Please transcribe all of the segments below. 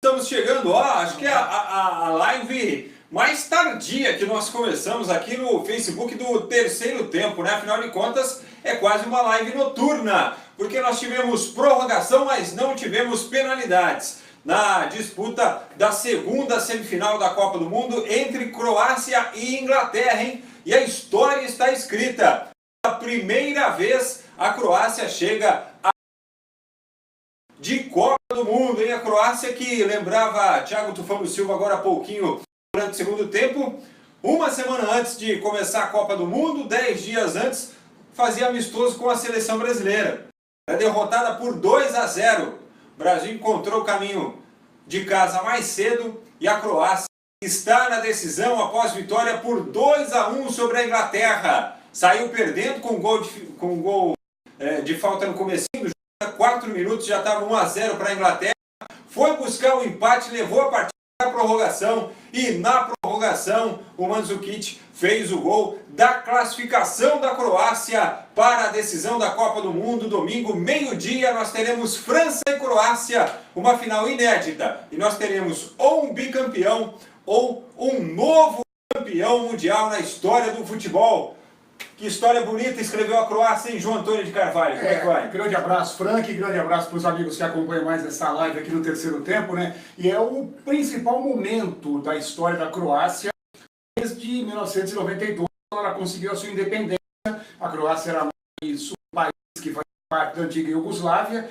Estamos chegando, acho que é a live mais tardia que nós começamos aqui no Facebook do terceiro tempo, né? Afinal de contas, é quase uma live noturna, porque nós tivemos prorrogação, mas não tivemos penalidades na disputa da segunda semifinal da Copa do Mundo entre Croácia e Inglaterra, hein? E a história está escrita. Pela primeira vez, a Croácia chega de Copa do Mundo, hein? A Croácia que lembrava Thiago Tufano Silva agora há pouquinho durante o segundo tempo, uma semana antes de começar a Copa do Mundo, 10 dias antes, fazia amistoso com a seleção brasileira. É derrotada por 2-0. O Brasil encontrou o caminho de casa mais cedo e a Croácia está na decisão após vitória por 2-1 sobre a Inglaterra. Saiu perdendo com um gol de falta no comecinho do jogo. 4 minutos já estava 1-0 para a Inglaterra, foi buscar o empate, levou a partida à prorrogação e na prorrogação o Mandzukic fez o gol da classificação da Croácia para a decisão da Copa do Mundo. Domingo, meio-dia, nós teremos França e Croácia, uma final inédita, e nós teremos ou um bicampeão ou um novo campeão mundial na história do futebol. Que história bonita escreveu a Croácia, hein, João Antônio de Carvalho? Como é que vai? Grande abraço, Frank, grande abraço para os amigos que acompanham mais essa live aqui no terceiro tempo, né? E é o principal momento da história da Croácia desde 1992, quando ela conseguiu a sua independência. A Croácia era mais um país que fazia parte da antiga Iugoslávia.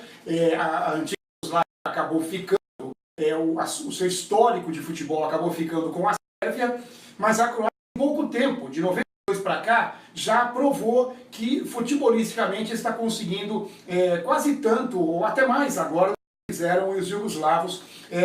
A antiga Iugoslávia acabou ficando, o seu histórico de futebol acabou ficando com a Sérvia, mas a Croácia, em pouco tempo, de 92 para cá, já provou que futebolisticamente está conseguindo quase tanto, ou até mais agora, do que fizeram os jugoslavos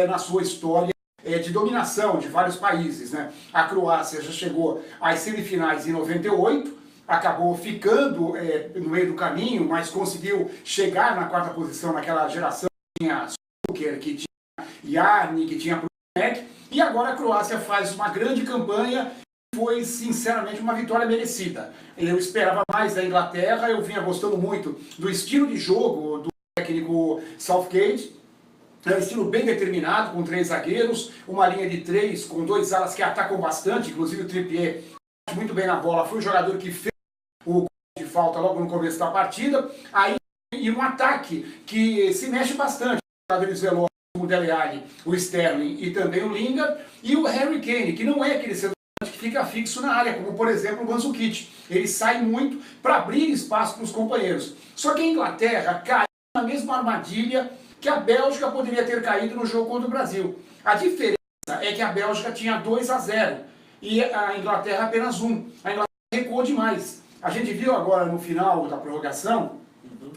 na sua história de dominação de vários países, né? A Croácia já chegou às semifinais em 98, acabou ficando no meio do caminho, mas conseguiu chegar na quarta posição naquela geração que tinha Šuker, que tinha Jarni, que tinha Prunek, e agora a Croácia faz uma grande campanha. Foi, sinceramente, uma vitória merecida. Eu esperava mais da Inglaterra, eu vinha gostando muito do estilo de jogo do técnico Southgate. É um estilo bem determinado, com 3 zagueiros, uma linha de 3 com 2 alas que atacam bastante, inclusive o Trippier muito bem na bola, foi o jogador que fez o gol de falta logo no começo da partida. Aí, e um ataque que se mexe bastante, os jogadores velozes, o Dele Alli, o Sterling e também o Lingard, e o Harry Kane, que não é aquele que fica fixo na área, como por exemplo o Mandzukic. Ele sai muito para abrir espaço para os companheiros. Só que a Inglaterra caiu na mesma armadilha que a Bélgica poderia ter caído no jogo contra o Brasil. A diferença é que a Bélgica tinha 2-0 e a Inglaterra apenas 1. A Inglaterra recuou demais. A gente viu agora no final da prorrogação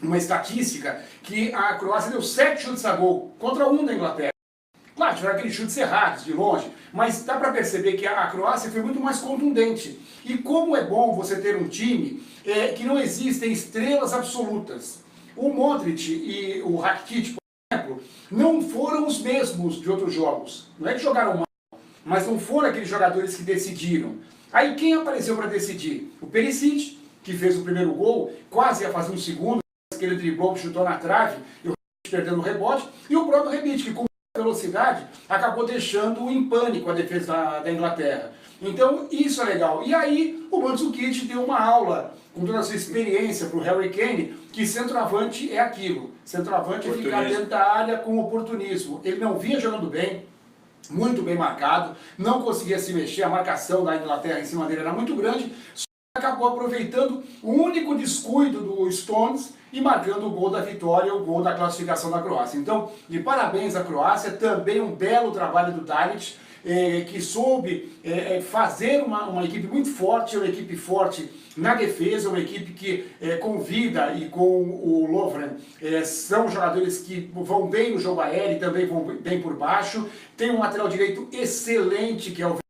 uma estatística que a Croácia deu 7 chutes a gol contra 1 da Inglaterra. Claro, tiveram aqueles chutes errados, de longe, mas dá para perceber que a Croácia foi muito mais contundente. E como é bom você ter um time que não existem estrelas absolutas. O Modric e o Rakitic, por exemplo, não foram os mesmos de outros jogos. Não é que jogaram mal, mas não foram aqueles jogadores que decidiram. Aí quem apareceu para decidir? O Perisic, que fez o primeiro gol, quase ia fazer um segundo, que ele driblou, chutou na trave, e o Rebic perdendo o rebote, e o próprio Rebic, que com velocidade, acabou deixando em pânico a defesa da Inglaterra. Então, isso é legal. E aí, o Mandzukic deu uma aula, com toda a sua experiência, para o Harry Kane, que centroavante é aquilo. Centroavante é ficar dentro da área com oportunismo. Ele não vinha jogando bem, muito bem marcado, não conseguia se mexer, a marcação da Inglaterra em cima dele era muito grande, só acabou aproveitando o único descuido do Stones e marcando o gol da vitória, o gol da classificação da Croácia. Então, de parabéns à Croácia, também um belo trabalho do Dalic, que soube fazer uma equipe muito forte, uma equipe forte na defesa, uma equipe que com Vida e com o Lovren são jogadores que vão bem no jogo aéreo e também vão bem por baixo. Tem um lateral direito excelente, que é o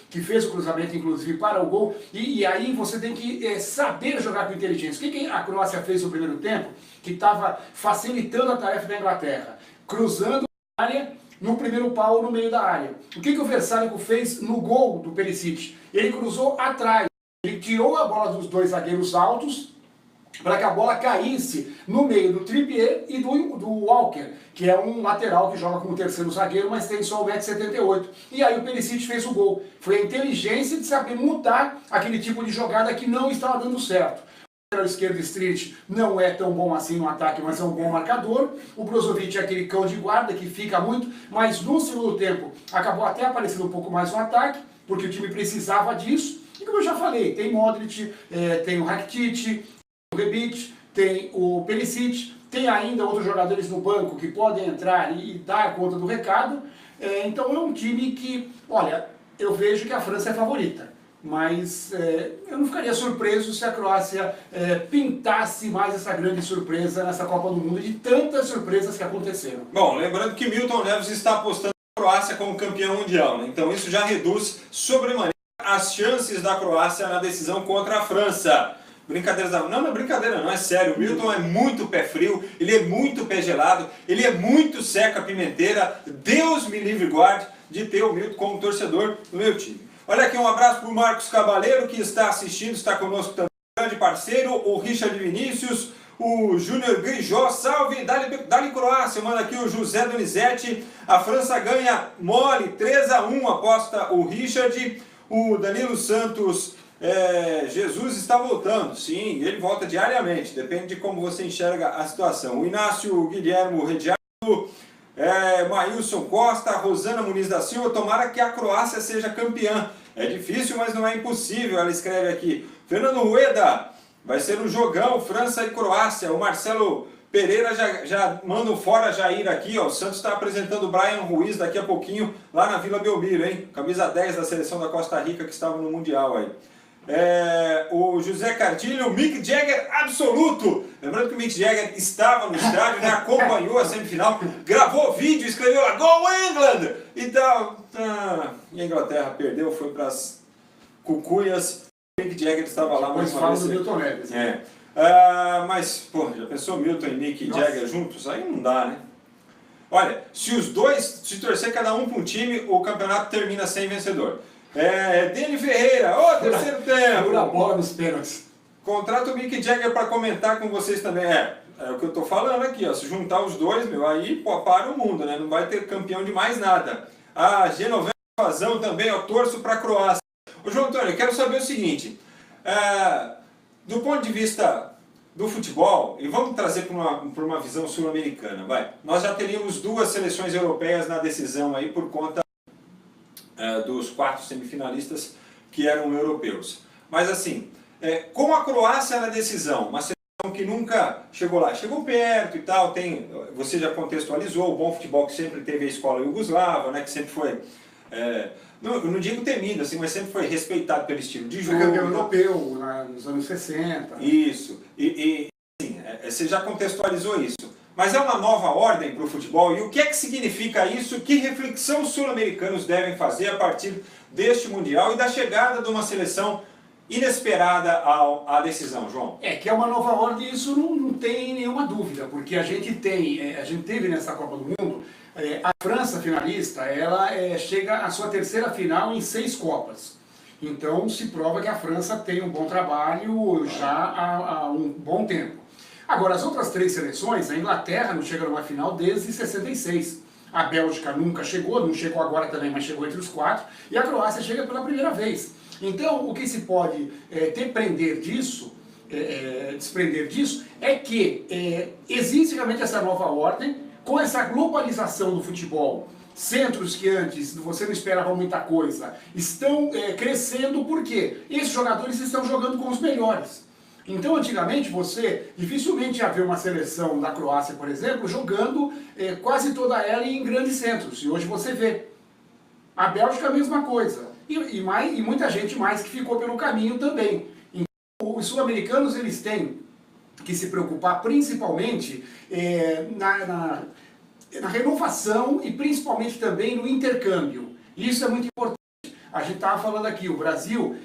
que fez o cruzamento, inclusive, para o gol, e aí você tem que saber jogar com inteligência. O que a Croácia fez no primeiro tempo, que estava facilitando a tarefa da Inglaterra? Cruzando a área, no primeiro pau, no meio da área. O que o Versálico fez no gol do Perisic? Ele cruzou atrás, ele tirou a bola dos 2 zagueiros altos, para que a bola caísse no meio do Trippier e do Walker, que é um lateral que joga como terceiro zagueiro, mas tem só 1,78 m. E aí o Perisic fez o gol. Foi a inteligência de saber mudar aquele tipo de jogada que não estava dando certo. O lateral esquerdo Street não é tão bom assim no ataque, mas é um bom marcador. O Brozovic é aquele cão de guarda que fica muito, mas no segundo tempo acabou até aparecendo um pouco mais no ataque, porque o time precisava disso. E como eu já falei, tem Modric, tem o Rakitic, o Rebic, tem o Perisic, tem ainda outros jogadores no banco que podem entrar e dar conta do recado. Então é um time que, olha, eu vejo que a França é favorita. Mas eu não ficaria surpreso se a Croácia pintasse mais essa grande surpresa nessa Copa do Mundo, de tantas surpresas que aconteceram. Bom, lembrando que Milton Neves está apostando na Croácia como campeão mundial, né? Então isso já reduz sobremaneira as chances da Croácia na decisão contra a França. Brincadeiras da... Não é brincadeira, não, é sério. O Milton é muito pé frio, ele é muito pé gelado, ele é muito seca-pimenteira. Deus me livre e guarde de ter o Milton como torcedor do meu time. Olha aqui, um abraço para o Marcos Cabaleiro, que está assistindo, está conosco também, grande parceiro, o Richard Vinícius, o Júnior Grijó, salve, dali Croácia, manda aqui o José Donizete, a França ganha mole, 3-1, aposta o Richard, o Danilo Santos, Jesus está voltando, sim, ele volta diariamente, depende de como você enxerga a situação. O Inácio Guilhermo Rediato, Maílson Costa, Rosana Muniz da Silva, tomara que a Croácia seja campeã. É difícil, mas não é impossível, ela escreve aqui. Fernando Rueda, vai ser um jogão, França e Croácia. O Marcelo Pereira já manda fora Jair aqui, ó. O Santos está apresentando o Brian Ruiz daqui a pouquinho lá na Vila Belmiro, hein? Camisa 10 da seleção da Costa Rica que estava no Mundial aí. O José Cardilho, Mick Jagger absoluto. Lembrando que o Mick Jagger estava no estádio, né, acompanhou a semifinal, gravou vídeo, escreveu lá, Go England! E tal. E a Inglaterra perdeu, foi para as cucuias. O Mick Jagger estava lá mais uma vez. Do Milton Neves. Mas, pô, já pensou Milton e Mick Jagger juntos? Aí não dá, né? Olha, se os dois, se torcer cada um para um time, o campeonato termina sem vencedor. Dene Ferreira, terceiro tempo. Segura a bola nos pênaltis. Contrata o Mick Jagger para comentar com vocês também. É o que eu tô falando aqui, ó. Se juntar os dois, meu, aí pô, para o mundo, né? Não vai ter campeão de mais nada. A Genoveva Fazão também, eu torço para a Croácia. Ô João Antônio, eu quero saber o seguinte. Do ponto de vista do futebol, e vamos trazer para uma visão sul-americana, vai. Nós já teríamos duas seleções europeias na decisão aí por conta dos 4 semifinalistas que eram europeus. Mas assim, com a Croácia na decisão, uma seleção que nunca chegou lá, chegou perto e tal, você já contextualizou o bom futebol que sempre teve a escola iugoslava, né, que sempre foi, não digo temido, assim, mas sempre foi respeitado pelo estilo de jogo. Campeão europeu nos anos 60. Isso, assim, você já contextualizou isso. Mas é uma nova ordem para o futebol, e o que é que significa isso? Que reflexão os sul-americanos devem fazer a partir deste Mundial e da chegada de uma seleção inesperada à decisão, João? Que é uma nova ordem, isso não tem nenhuma dúvida, porque a gente teve nessa Copa do Mundo, a França finalista, ela chega à sua terceira final em 6 Copas. Então se prova que a França tem um bom trabalho já há um bom tempo. Agora, as outras 3 seleções, a Inglaterra não chega numa final desde 66. A Bélgica nunca chegou, não chegou agora também, mas chegou entre os 4. E a Croácia chega pela primeira vez. Então, o que se pode desprender disso é que existe realmente essa nova ordem, com essa globalização do futebol. Centros que antes você não esperava muita coisa, estão crescendo porque esses jogadores estão jogando com os melhores. Então, antigamente, você dificilmente ia ver uma seleção da Croácia, por exemplo, jogando quase toda ela em grandes centros. E hoje você vê. A Bélgica a mesma coisa. E muita gente mais que ficou pelo caminho também. Então, os sul-americanos eles têm que se preocupar principalmente na renovação e principalmente também no intercâmbio. Isso é muito importante. A gente estava falando aqui, o Brasil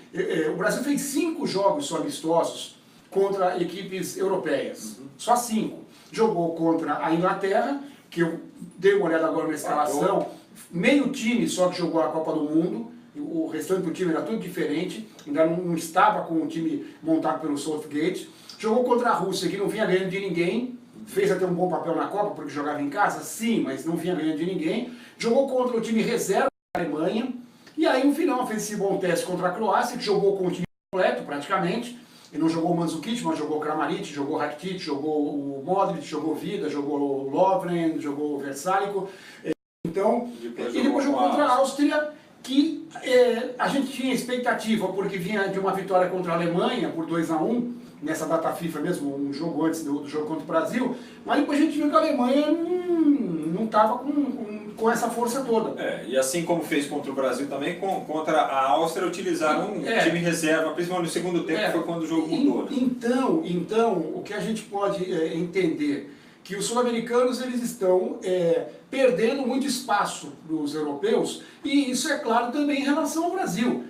fez 5 jogos só amistosos contra equipes europeias, só 5. Jogou contra a Inglaterra, que eu dei uma olhada agora na escalação, meio time só que jogou a Copa do Mundo, o restante do time era tudo diferente, ainda não estava com o time montado pelo Southgate. Jogou contra a Rússia, que não vinha ganhando de ninguém, fez até um bom papel na Copa, porque jogava em casa, sim, mas não vinha ganhando de ninguém. Jogou contra o time reserva da Alemanha, e aí no final fez esse bom teste contra a Croácia, que jogou com o time completo praticamente. Ele não jogou o Mandzukic, mas jogou o Kramaric, jogou o Rakitic, jogou o Modric, jogou o Vida, jogou o Lovren, jogou o Versálico. Então, e depois jogou contra a Áustria, que a gente tinha expectativa, porque vinha de uma vitória contra a Alemanha por 2-1, nessa data FIFA mesmo, um jogo antes do jogo contra o Brasil, mas depois a gente viu que a Alemanha não estava com essa força toda. E assim como fez contra o Brasil também, contra a Áustria utilizaram um time reserva, principalmente no segundo tempo, foi quando o jogo mudou. Né? Então, o que a gente pode entender, que os sul-americanos eles estão perdendo muito espaço dos europeus, e isso é claro também em relação ao Brasil.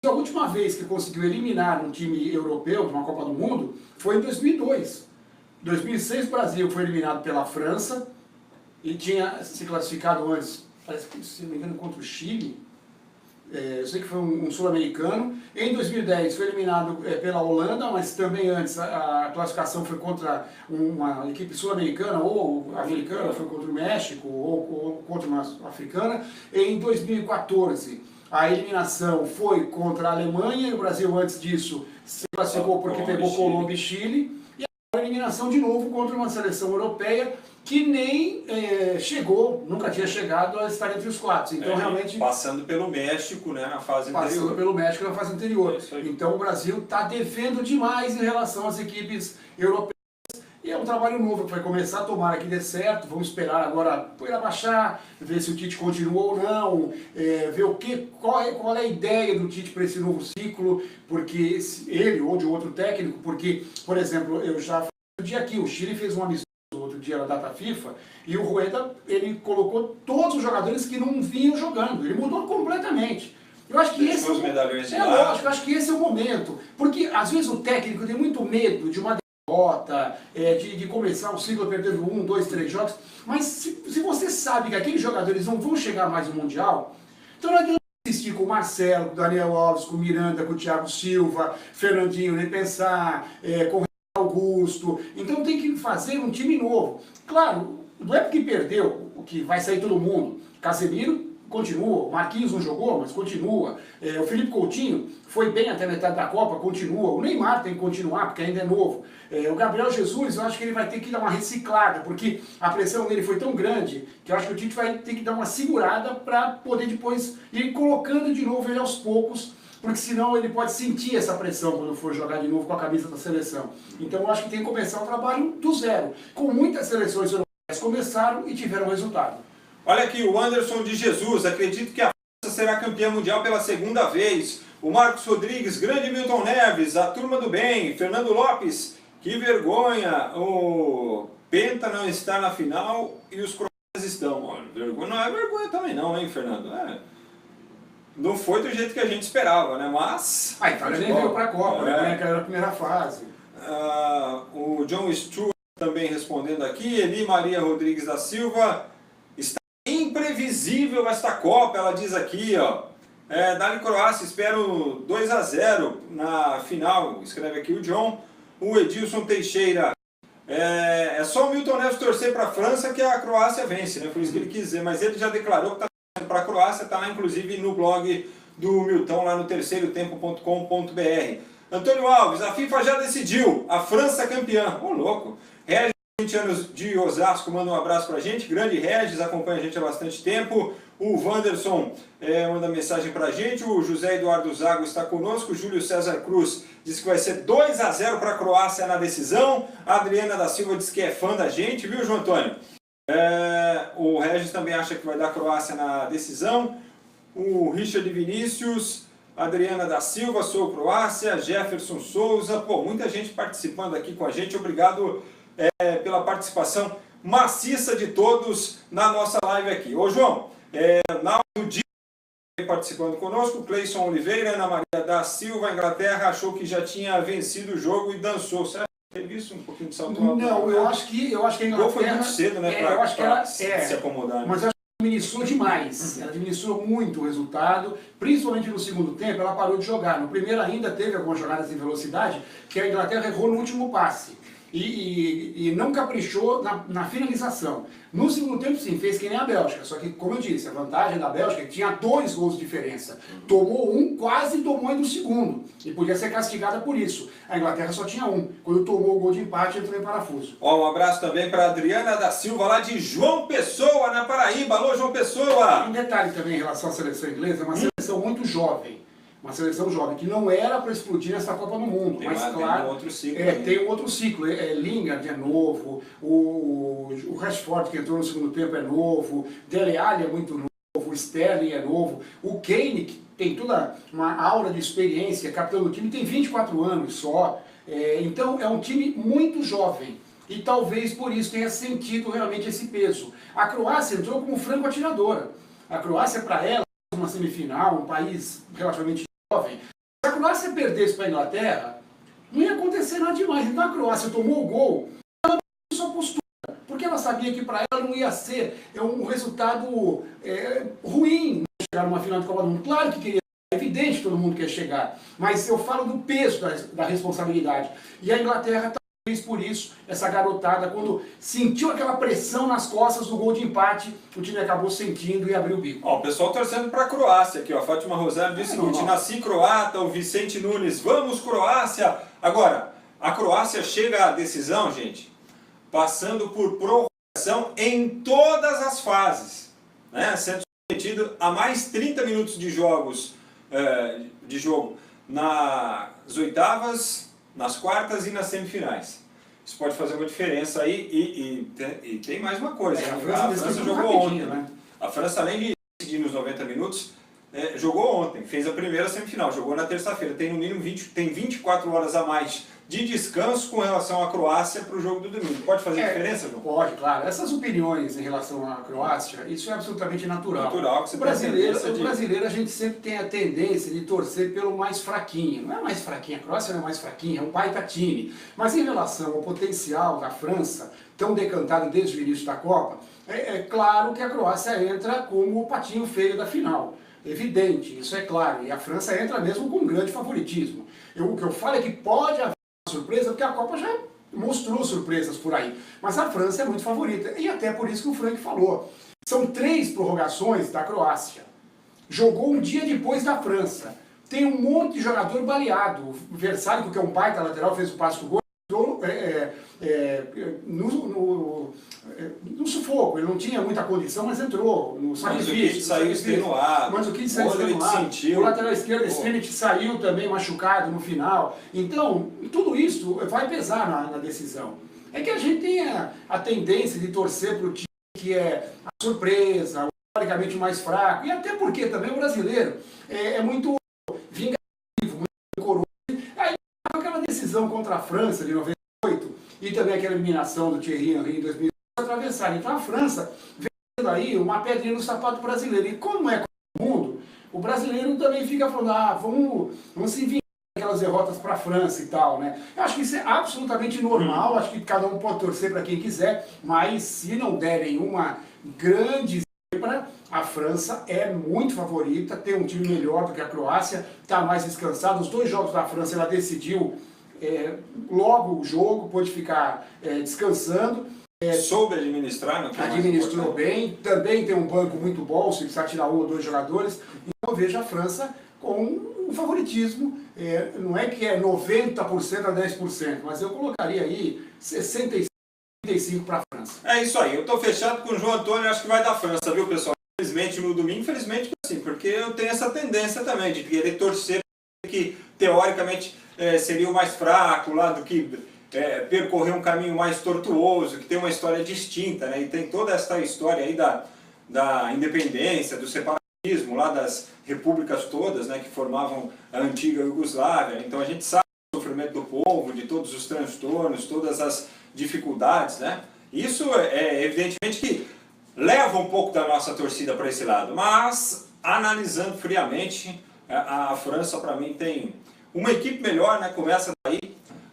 A última vez que conseguiu eliminar um time europeu de uma Copa do Mundo foi em 2002. Em 2006 o Brasil foi eliminado pela França e tinha se classificado antes, parece que, se não me engano, contra o Chile. Eu sei que foi um sul-americano. Em 2010 foi eliminado pela Holanda, mas também antes a classificação foi contra uma equipe sul-americana ou americana, foi contra o México ou contra uma africana. Em 2014 a eliminação foi contra a Alemanha, e o Brasil antes disso se classificou porque pegou Colômbia e Chile, e a eliminação de novo contra uma seleção europeia que nem chegou, nunca tinha chegado a estar entre os quatro. Então realmente... Passando pelo México, né, na fase anterior. Passando pelo México na fase anterior. Então o Brasil está devendo demais em relação às equipes europeias. E é um trabalho novo que vai começar, tomara que dê certo, vamos esperar agora poeira baixar, ver se o Tite continua ou não, ver qual é a ideia do Tite para esse novo ciclo, porque ele ou de outro técnico, porque, por exemplo, eu já falei outro dia aqui, o Chile fez um amistoso outro dia na data FIFA, e o Rueda, ele colocou todos os jogadores que não vinham jogando, ele mudou completamente. Eu acho que esse eu acho que esse é o momento, porque às vezes o técnico tem muito medo de uma derrota, de começar o ciclo perdendo 1, 2, 3 jogos, mas se você sabe que aqueles jogadores não vão chegar mais no Mundial, então não adianta insistir com o Marcelo, com o Daniel Alves, com o Miranda, com o Thiago Silva, Fernandinho, nem pensar, com o Augusto. Então tem que fazer um time novo. Claro, não é porque perdeu, o que vai sair todo mundo. Casemiro continua, o Marquinhos não jogou, mas continua. O Felipe Coutinho foi bem até a metade da Copa, continua. O Neymar tem que continuar, porque ainda é novo. O Gabriel Jesus, eu acho que ele vai ter que dar uma reciclada, porque a pressão dele foi tão grande, que eu acho que o Tite vai ter que dar uma segurada para poder depois ir colocando de novo ele aos poucos, porque senão ele pode sentir essa pressão quando for jogar de novo com a camisa da seleção. Então eu acho que tem que começar o trabalho do zero. Com muitas seleções europeias começaram e tiveram resultado. Olha aqui, o Anderson de Jesus, acredito que a França será campeã mundial pela segunda vez. O Marcos Rodrigues, grande Milton Neves, a turma do bem, Fernando Lopes, que vergonha, o Penta não está na final e os croatas estão. Olha, vergonha, não é vergonha também não, hein, Fernando? Não foi do jeito que a gente esperava, né, mas... A Itália nem veio para a Copa, né, que era a primeira fase. O John Stewart também respondendo aqui, Eli Maria Rodrigues da Silva... Imprevisível esta Copa, ela diz aqui, ó. Dali Croácia, espero 2-0 na final, escreve aqui o John. O Edilson Teixeira, é só o Milton Neves torcer para a França que a Croácia vence, né? Foi isso que ele quis dizer, mas ele já declarou que está torcendo para a Croácia, está lá inclusive no blog do Milton, lá no terceirotempo.com.br. Antônio Alves, a FIFA já decidiu, a França campeã. Ô, louco! 20 anos de Osasco, manda um abraço pra gente, grande Regis, acompanha a gente há bastante tempo. O Wanderson manda mensagem pra gente, o José Eduardo Zago está conosco, o Júlio César Cruz diz que vai ser 2-0 para a Croácia na decisão, a Adriana da Silva diz que é fã da gente, viu, João Antônio? O Regis também acha que vai dar Croácia na decisão, o Richard Vinícius, Adriana da Silva, sou Croácia, Jefferson Souza, pô, muita gente participando aqui com a gente, obrigado pela participação maciça de todos na nossa live aqui. Ô João, Naldo Dias participando conosco, Cleison Oliveira, Ana Maria da Silva, Inglaterra, achou que já tinha vencido o jogo e dançou. Você teve isso? Um pouquinho de salto? Não, eu acho que a Inglaterra... foi muito cedo, né, para se acomodar. Né? Mas eu acho que a administrou demais, ela administrou muito o resultado, principalmente no segundo tempo, ela parou de jogar. No primeiro ainda teve algumas jogadas em velocidade, que a Inglaterra errou no último passe. E não caprichou na finalização. No segundo tempo, sim, fez que nem a Bélgica, só que, como eu disse, a vantagem da Bélgica é que tinha 2 gols de diferença. Tomou um, quase tomou ainda o segundo, e podia ser castigada por isso. A Inglaterra só tinha um. Quando tomou o gol de empate, entrou em parafuso. Ó, um abraço também para Adriana da Silva, lá de João Pessoa, na Paraíba. Alô, João Pessoa! Um detalhe também em relação à seleção inglesa, é uma seleção muito jovem. Uma seleção jovem, que não era para explodir nessa Copa do Mundo, mas claro, tem um outro ciclo. Tem um outro ciclo. Lingard é novo, o Rashford que entrou no segundo tempo é novo, Dele Alli é muito novo, o Sterling é novo, o Kane, que tem toda uma aura de experiência, capitão do time, tem 24 anos só. Então é um time muito jovem. E talvez por isso tenha sentido realmente esse peso. A Croácia entrou como franco atiradora. A Croácia, para ela, uma semifinal, um país relativamente jovem. Se a Croácia perdesse para a Inglaterra, não ia acontecer nada demais. Então a Croácia tomou o gol, ela não sua postura, porque ela sabia que para ela não ia ser um resultado ruim chegar numa final de Copa do Mundo. Claro que queria, é evidente que todo mundo quer chegar, mas eu falo do peso da responsabilidade. E a Inglaterra talvez por isso, essa garotada, quando sentiu aquela pressão nas costas do gol de empate, o time acabou sentindo e abriu o bico. Ó, o pessoal torcendo para a Croácia aqui, ó. A Fátima Rosário diz o seguinte: nasci croata, o Vicente Nunes, vamos Croácia! Agora, a Croácia chega à decisão, gente, passando por prorrogação em todas as fases, né? Sendo submetido a mais 30 minutos de jogo nas oitavas, nas quartas e nas semifinais. Isso pode fazer uma diferença aí e tem mais uma coisa. A França jogou ontem, né? A França, além de decidir nos 90 minutos, jogou ontem, fez a primeira semifinal, jogou na terça-feira, tem no mínimo 24 horas a mais de descanso com relação à Croácia para o jogo do domingo. Pode fazer diferença, João? Pode, claro. Essas opiniões em relação à Croácia, isso é absolutamente natural. Natural, que você o brasileiro, a gente sempre tem a tendência de torcer pelo mais fraquinho. Não é mais fraquinho, a Croácia não é mais fraquinha, é um baita time. Mas em relação ao potencial da França, tão decantado desde o início da Copa, é claro que a Croácia entra como o patinho feio da final. Evidente, isso é claro. E a França entra mesmo com um grande favoritismo. O que eu falo é que pode haver uma surpresa, porque a Copa já mostrou surpresas por aí. Mas a França é muito favorita. E até por isso que o Frank falou. São 3 prorrogações da Croácia. Jogou um dia depois da França. Tem um monte de jogador baleado. O Versálico, que é um baita lateral, fez o passe do gol. No sufoco, ele não tinha muita condição, mas entrou no sacrifício. Saiu extenuado. Mas o que saiu extenuado. O lateral esquerdo, Stenich, saiu também machucado no final. Então, tudo isso vai pesar na decisão. É que a gente tem a tendência de torcer para o time que é a surpresa, teoricamente mais fraco, e até porque também o brasileiro é muito vingativo, muito coroa. Aí, aquela decisão contra a França de 98 e também aquela eliminação do Thierry Henry em 2000 atravessar. Então a França vendo aí uma pedrinha no sapato brasileiro. E como é Copa do Mundo, o brasileiro também fica falando, vamos se vingar aquelas derrotas para a França e tal, né? Eu acho que isso é absolutamente normal, acho que cada um pode torcer para quem quiser, mas se não derem uma grande zebra, a França é muito favorita, tem um time melhor do que a Croácia, está mais descansado. Os 2 jogos da França ela decidiu logo o jogo, pôde ficar descansando. Soube administrar, não? Administrou bem, também tem um banco muito bom, se precisar tirar 1 ou 2 jogadores. Então eu vejo a França com um favoritismo, não é que é 90% a 10%, mas eu colocaria aí 65% para a França. É isso aí, eu estou fechado com o João Antônio, acho que vai dar França, viu, pessoal? Infelizmente no domingo, infelizmente assim, porque eu tenho essa tendência também de querer torcer que teoricamente seria o mais fraco lá do que percorrer um caminho mais tortuoso, que tem uma história distinta, né? E tem toda essa história aí da independência, do separatismo lá das repúblicas todas, né, que formavam a antiga Iugoslávia. Então a gente sabe do sofrimento do povo, de todos os transtornos, todas as dificuldades, né? Isso evidentemente que leva um pouco da nossa torcida para esse lado, mas analisando friamente, a França para mim tem uma equipe melhor, né? Começa daí,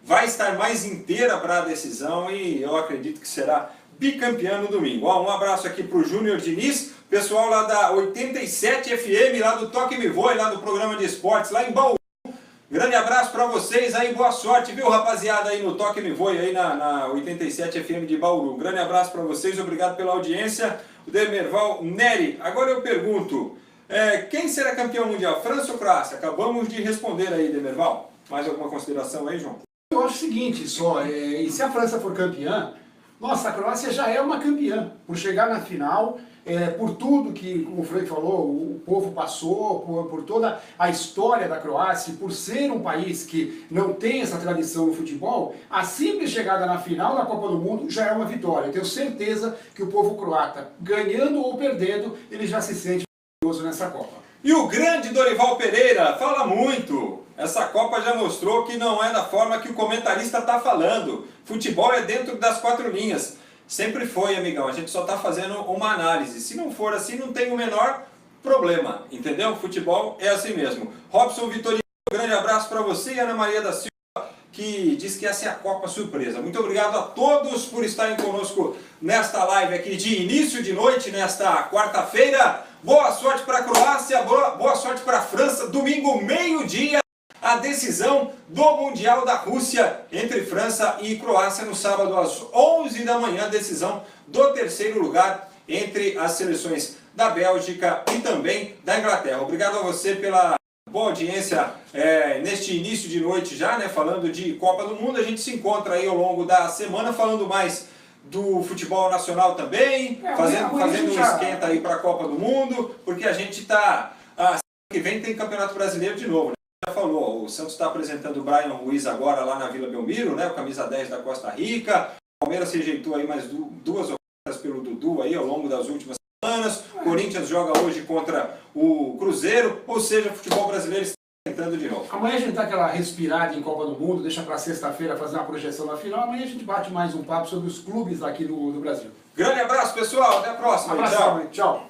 vai estar mais inteira para a decisão e eu acredito que será bicampeã no domingo. Ó, um abraço aqui para o Júnior Diniz, pessoal lá da 87 FM, lá do Toque Me Voe, lá do programa de esportes, lá em Bauru. Grande abraço para vocês aí, boa sorte, viu, rapaziada, aí no Toque Me Voe, aí na 87 FM de Bauru. Grande abraço para vocês, obrigado pela audiência. O Demerval Neri, agora eu pergunto, quem será campeão mundial, França ou Croácia? Acabamos de responder aí, Demerval. Mais alguma consideração aí, João? Eu acho o seguinte só, e se a França for campeã, nossa, a Croácia já é uma campeã, por chegar na final, por tudo que, como o Frank falou, o povo passou, por toda a história da Croácia, por ser um país que não tem essa tradição no futebol, a simples chegada na final da Copa do Mundo já é uma vitória. Eu tenho certeza que o povo croata, ganhando ou perdendo, ele já se sente vitorioso nessa Copa. E o grande Dorival Pereira fala muito. Essa Copa já mostrou que não é da forma que o comentarista está falando. Futebol é dentro das quatro linhas. Sempre foi, amigão. A gente só está fazendo uma análise. Se não for assim, não tem o menor problema. Entendeu? Futebol é assim mesmo. Robson Vitorino, um grande abraço para você e Ana Maria da Silva, que diz que essa é a Copa surpresa. Muito obrigado a todos por estarem conosco nesta live aqui de início de noite, nesta quarta-feira. Boa sorte para a Croácia, boa sorte para a França. Domingo, meio-dia, a decisão do Mundial da Rússia entre França e Croácia. No sábado, às 11 da manhã, decisão do terceiro lugar entre as seleções da Bélgica e também da Inglaterra. Obrigado a você pela boa audiência neste início de noite já, né? Falando de Copa do Mundo. A gente se encontra aí ao longo da semana falando mais do futebol nacional também, fazendo um esquenta aí para a Copa do Mundo, porque a gente está, semana que vem tem Campeonato Brasileiro de novo, né? Já falou, o Santos está apresentando o Brian Ruiz agora lá na Vila Belmiro, né, o camisa 10 da Costa Rica. O Palmeiras se rejeitou aí mais duas ofertas pelo Dudu aí ao longo das últimas semanas. O Corinthians joga hoje contra o Cruzeiro, ou seja, o futebol brasileiro está entrando de novo. Amanhã a gente dá aquela respirada em Copa do Mundo, deixa para sexta-feira fazer uma projeção na final. Amanhã a gente bate mais um papo sobre os clubes aqui do Brasil. Grande abraço, pessoal. Até a próxima. Abração, tchau.